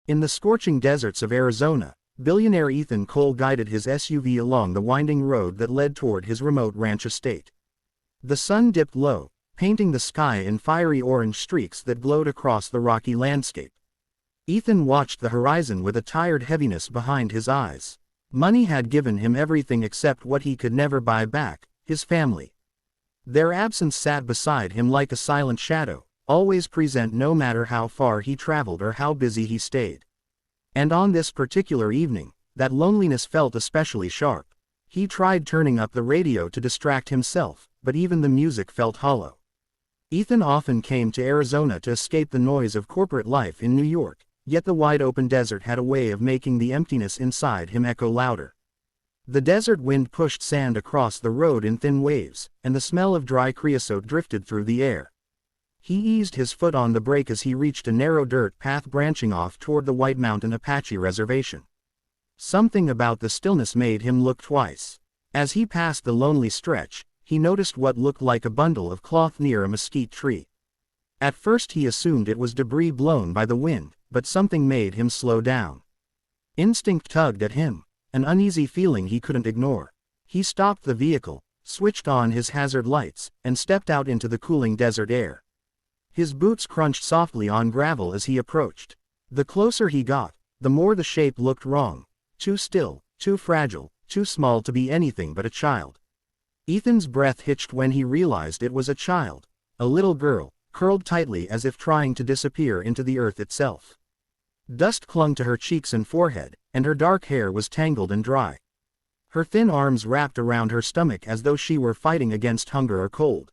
In the scorching deserts of Arizona, billionaire Ethan Cole guided his SUV along the winding road that led toward his remote ranch estate. The sun dipped low, painting the sky in fiery orange streaks that glowed across the rocky landscape. Ethan watched the horizon with a tired heaviness behind his eyes. Money had given him everything except what he could never buy back, his family. Their absence sat beside him like a silent shadow, always present no matter how far he traveled or how busy he stayed. And on this particular evening, that loneliness felt especially sharp. He tried turning up the radio to distract himself, but even the music felt hollow. Ethan often came to Arizona to escape the noise of corporate life in New York, yet the wide-open desert had a way of making the emptiness inside him echo louder. The desert wind pushed sand across the road in thin waves, and the smell of dry creosote drifted through the air. He eased his foot on the brake as he reached a narrow dirt path branching off toward the White Mountain Apache Reservation. Something about the stillness made him look twice. As he passed the lonely stretch, he noticed what looked like a bundle of cloth near a mesquite tree. At first he assumed it was debris blown by the wind, but something made him slow down. Instinct tugged at him, an uneasy feeling he couldn't ignore. He stopped the vehicle, switched on his hazard lights, and stepped out into the cooling desert air. His boots crunched softly on gravel as he approached. The closer he got, the more the shape looked wrong. Too still, too fragile, too small to be anything but a child. Ethan's breath hitched when he realized it was a child, a little girl, curled tightly as if trying to disappear into the earth itself. Dust clung to her cheeks and forehead, and her dark hair was tangled and dry. Her thin arms wrapped around her stomach as though she were fighting against hunger or cold.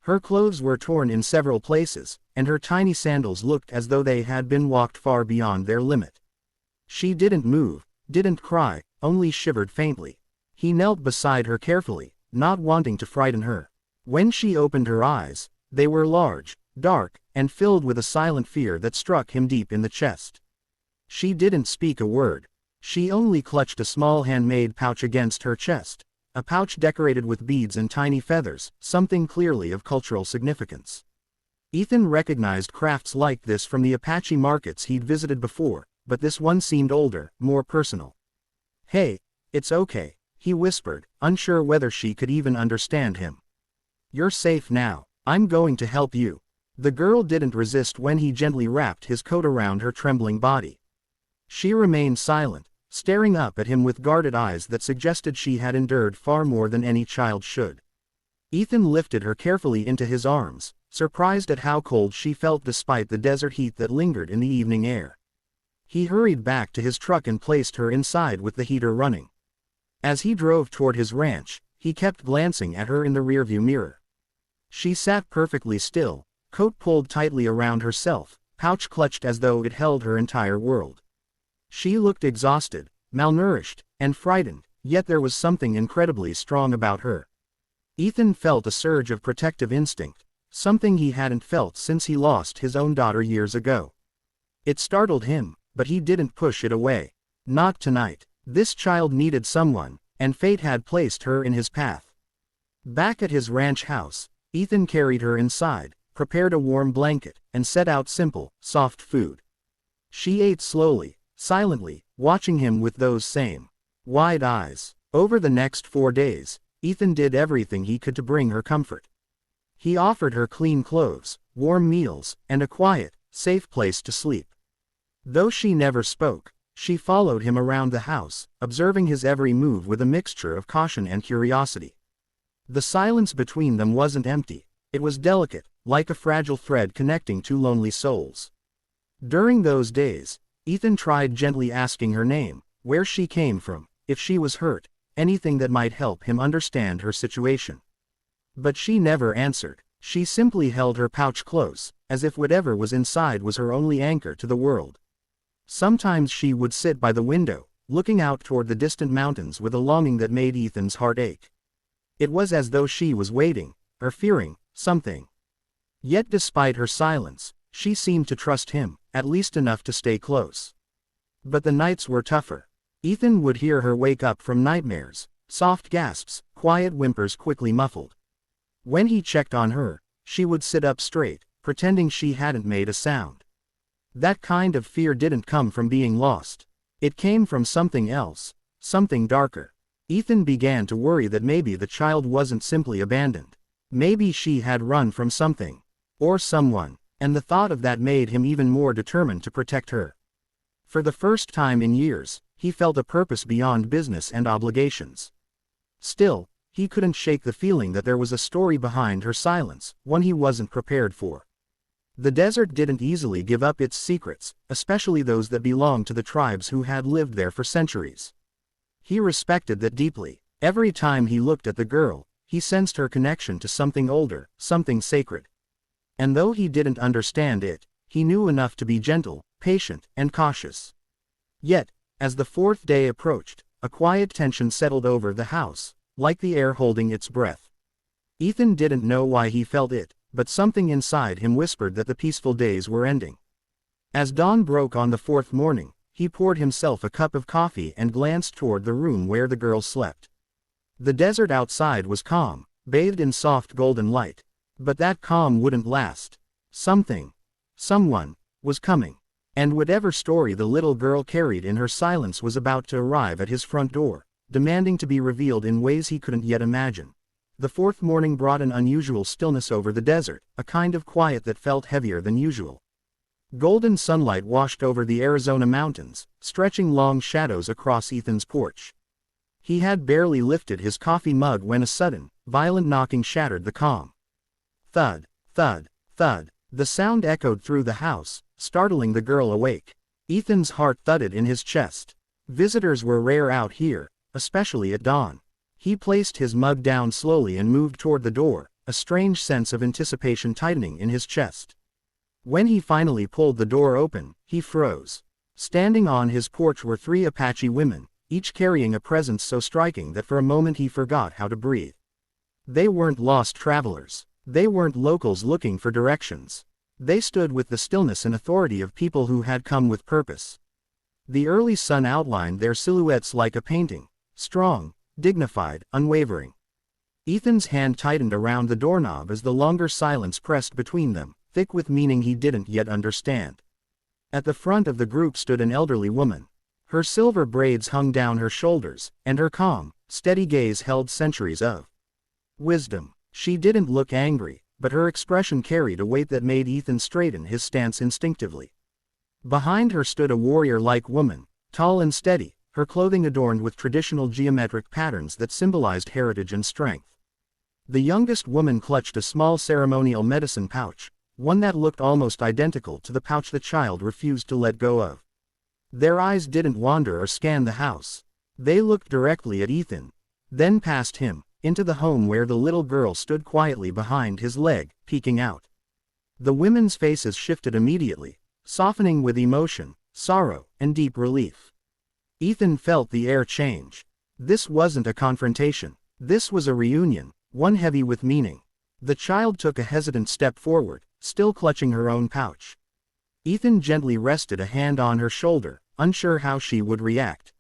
Her clothes were torn in several places, and her tiny sandals looked as though they had been walked far beyond their limit. She didn't move, didn't cry, only shivered faintly. He knelt beside her carefully, not wanting to frighten her. When she opened her eyes, they were large, dark, and filled with a silent fear that struck him deep in the chest. She didn't speak a word. She only clutched a small handmade pouch against her chest, a pouch decorated with beads and tiny feathers, something clearly of cultural significance. Ethan recognized crafts like this from the Apache markets he'd visited before, but this one seemed older, more personal. "Hey, it's okay," he whispered, unsure whether she could even understand him. "You're safe now. I'm going to help you." The girl didn't resist when he gently wrapped his coat around her trembling body. She remained silent, staring up at him with guarded eyes that suggested she had endured far more than any child should. Ethan lifted her carefully into his arms, surprised at how cold she felt despite the desert heat that lingered in the evening air. He hurried back to his truck and placed her inside with the heater running. As he drove toward his ranch, he kept glancing at her in the rearview mirror. She sat perfectly still, coat pulled tightly around herself, pouch clutched as though it held her entire world. She looked exhausted, malnourished, and frightened, yet there was something incredibly strong about her. Ethan felt a surge of protective instinct, something he hadn't felt since he lost his own daughter years ago. It startled him, but he didn't push it away. Not tonight. This child needed someone, and fate had placed her in his path. Back at his ranch house, Ethan carried her inside, prepared a warm blanket, and set out simple, soft food. She ate slowly, silently, watching him with those same wide eyes. Over the next 4 days, Ethan did everything he could to bring her comfort. He offered her clean clothes, warm meals, and a quiet, safe place to sleep. Though she never spoke, she followed him around the house, observing his every move with a mixture of caution and curiosity. The silence between them wasn't empty, it was delicate, like a fragile thread connecting two lonely souls. During those days, Ethan tried gently asking her name, where she came from, if she was hurt, anything that might help him understand her situation. But she never answered. She simply held her pouch close, as if whatever was inside was her only anchor to the world. Sometimes she would sit by the window, looking out toward the distant mountains with a longing that made Ethan's heart ache. It was as though she was waiting, or fearing, something. Yet despite her silence, she seemed to trust him, at least enough to stay close. But the nights were tougher. Ethan would hear her wake up from nightmares, soft gasps, quiet whimpers quickly muffled. When he checked on her, she would sit up straight, pretending she hadn't made a sound. That kind of fear didn't come from being lost. It came from something else, something darker. Ethan began to worry that maybe the child wasn't simply abandoned. Maybe she had run from something. Or someone. And the thought of that made him even more determined to protect her. For the first time in years, he felt a purpose beyond business and obligations. Still, he couldn't shake the feeling that there was a story behind her silence, one he wasn't prepared for. The desert didn't easily give up its secrets, especially those that belonged to the tribes who had lived there for centuries. He respected that deeply. Every time he looked at the girl, he sensed her connection to something older, something sacred. And though he didn't understand it, he knew enough to be gentle, patient, and cautious. Yet, as the fourth day approached, a quiet tension settled over the house, like the air holding its breath. Ethan didn't know why he felt it, but something inside him whispered that the peaceful days were ending. As dawn broke on the fourth morning, he poured himself a cup of coffee and glanced toward the room where the girl slept. The desert outside was calm, bathed in soft golden light. But that calm wouldn't last. Someone, was coming. And whatever story the little girl carried in her silence was about to arrive at his front door, demanding to be revealed in ways he couldn't yet imagine. The fourth morning brought an unusual stillness over the desert, a kind of quiet that felt heavier than usual. Golden sunlight washed over the Arizona mountains, stretching long shadows across Ethan's porch. He had barely lifted his coffee mug when a sudden, violent knocking shattered the calm. Thud, thud, thud. The sound echoed through the house, startling the girl awake. Ethan's heart thudded in his chest. Visitors were rare out here, especially at dawn. He placed his mug down slowly and moved toward the door, a strange sense of anticipation tightening in his chest. When he finally pulled the door open, he froze. Standing on his porch were three Apache women, each carrying a presence so striking that for a moment he forgot how to breathe. They weren't lost travelers. They weren't locals looking for directions. They stood with the stillness and authority of people who had come with purpose. The early sun outlined their silhouettes like a painting, strong, dignified, unwavering. Ethan's hand tightened around the doorknob as the longer silence pressed between them, thick with meaning he didn't yet understand. At the front of the group stood an elderly woman. Her silver braids hung down her shoulders, and her calm, steady gaze held centuries of wisdom. She didn't look angry, but her expression carried a weight that made Ethan straighten his stance instinctively. Behind her stood a warrior-like woman, tall and steady, her clothing adorned with traditional geometric patterns that symbolized heritage and strength. The youngest woman clutched a small ceremonial medicine pouch, one that looked almost identical to the pouch the child refused to let go of. Their eyes didn't wander or scan the house. They looked directly at Ethan, then past him, into the home where the little girl stood quietly behind his leg, peeking out. The women's faces shifted immediately, softening with emotion, sorrow, and deep relief. Ethan felt the air change. This wasn't a confrontation. This was a reunion, one heavy with meaning. The child took a hesitant step forward, still clutching her own pouch. Ethan gently rested a hand on her shoulder, unsure how she would react.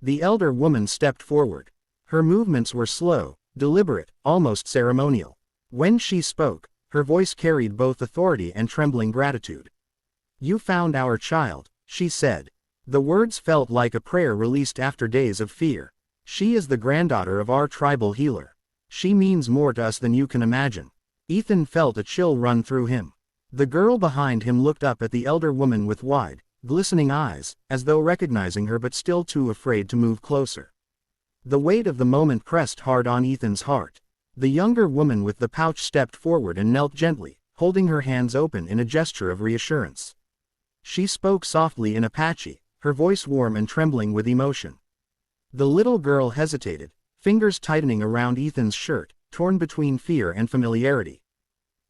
The elder woman stepped forward. Her movements were slow, deliberate, almost ceremonial. When she spoke, her voice carried both authority and trembling gratitude. "You found our child," she said. The words felt like a prayer released after days of fear. "She is the granddaughter of our tribal healer. She means more to us than you can imagine." Ethan felt a chill run through him. The girl behind him looked up at the elder woman with wide, glistening eyes, as though recognizing her but still too afraid to move closer. The weight of the moment pressed hard on Ethan's heart. The younger woman with the pouch stepped forward and knelt gently, holding her hands open in a gesture of reassurance. She spoke softly in Apache, her voice warm and trembling with emotion. The little girl hesitated, fingers tightening around Ethan's shirt, torn between fear and familiarity.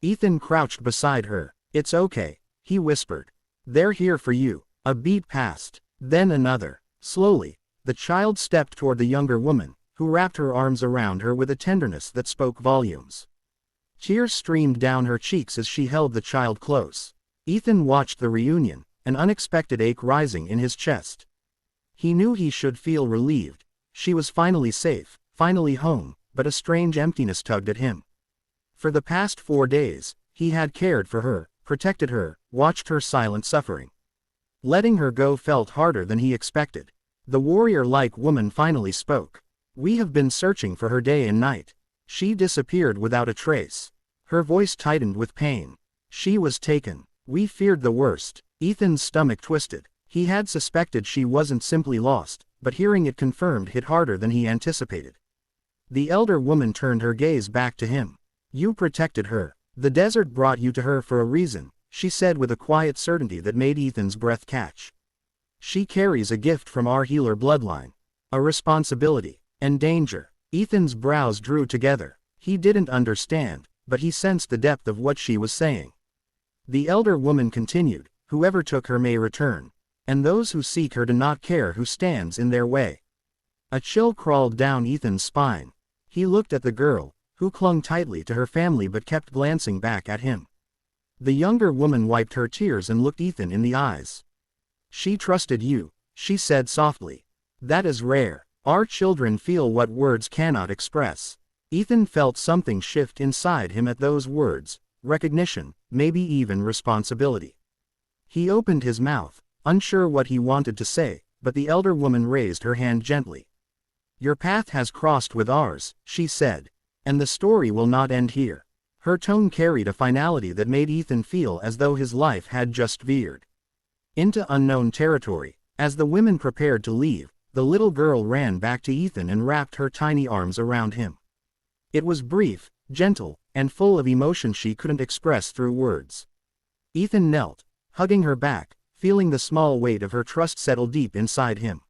Ethan crouched beside her. "It's okay," he whispered. "They're here for you." A beat passed, then another. Slowly, the child stepped toward the younger woman, who wrapped her arms around her with a tenderness that spoke volumes. Tears streamed down her cheeks as she held the child close. Ethan watched the reunion, an unexpected ache rising in his chest. He knew he should feel relieved. She was finally safe, finally home, but a strange emptiness tugged at him. For the past 4 days, he had cared for her, protected her, watched her silent suffering. Letting her go felt harder than he expected. The warrior-like woman finally spoke. "We have been searching for her day and night. She disappeared without a trace." Her voice tightened with pain. "She was taken. We feared the worst." Ethan's stomach twisted. He had suspected she wasn't simply lost, but hearing it confirmed hit harder than he anticipated. The elder woman turned her gaze back to him. "You protected her. The desert brought you to her for a reason," she said with a quiet certainty that made Ethan's breath catch. "She carries a gift from our healer bloodline. A responsibility. And danger." Ethan's brows drew together. He didn't understand, but he sensed the depth of what she was saying. The elder woman continued, "Whoever took her may return. And those who seek her do not care who stands in their way." A chill crawled down Ethan's spine. He looked at the girl, who clung tightly to her family but kept glancing back at him. The younger woman wiped her tears and looked Ethan in the eyes. "She trusted you," she said softly. "That is rare. Our children feel what words cannot express." Ethan felt something shift inside him at those words, recognition, maybe even responsibility. He opened his mouth, unsure what he wanted to say, but the elder woman raised her hand gently. "Your path has crossed with ours," she said. "And the story will not end here." Her tone carried a finality that made Ethan feel as though his life had just veered into unknown territory. As the women prepared to leave, the little girl ran back to Ethan and wrapped her tiny arms around him. It was brief, gentle, and full of emotion she couldn't express through words. Ethan knelt, hugging her back, feeling the small weight of her trust settle deep inside him.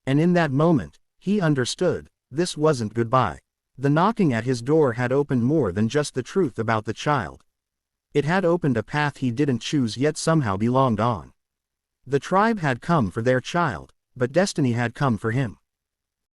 And in that moment, he understood, this wasn't goodbye. The knocking at his door had opened more than just the truth about the child. It had opened a path he didn't choose yet somehow belonged on. The tribe had come for their child, but destiny had come for him.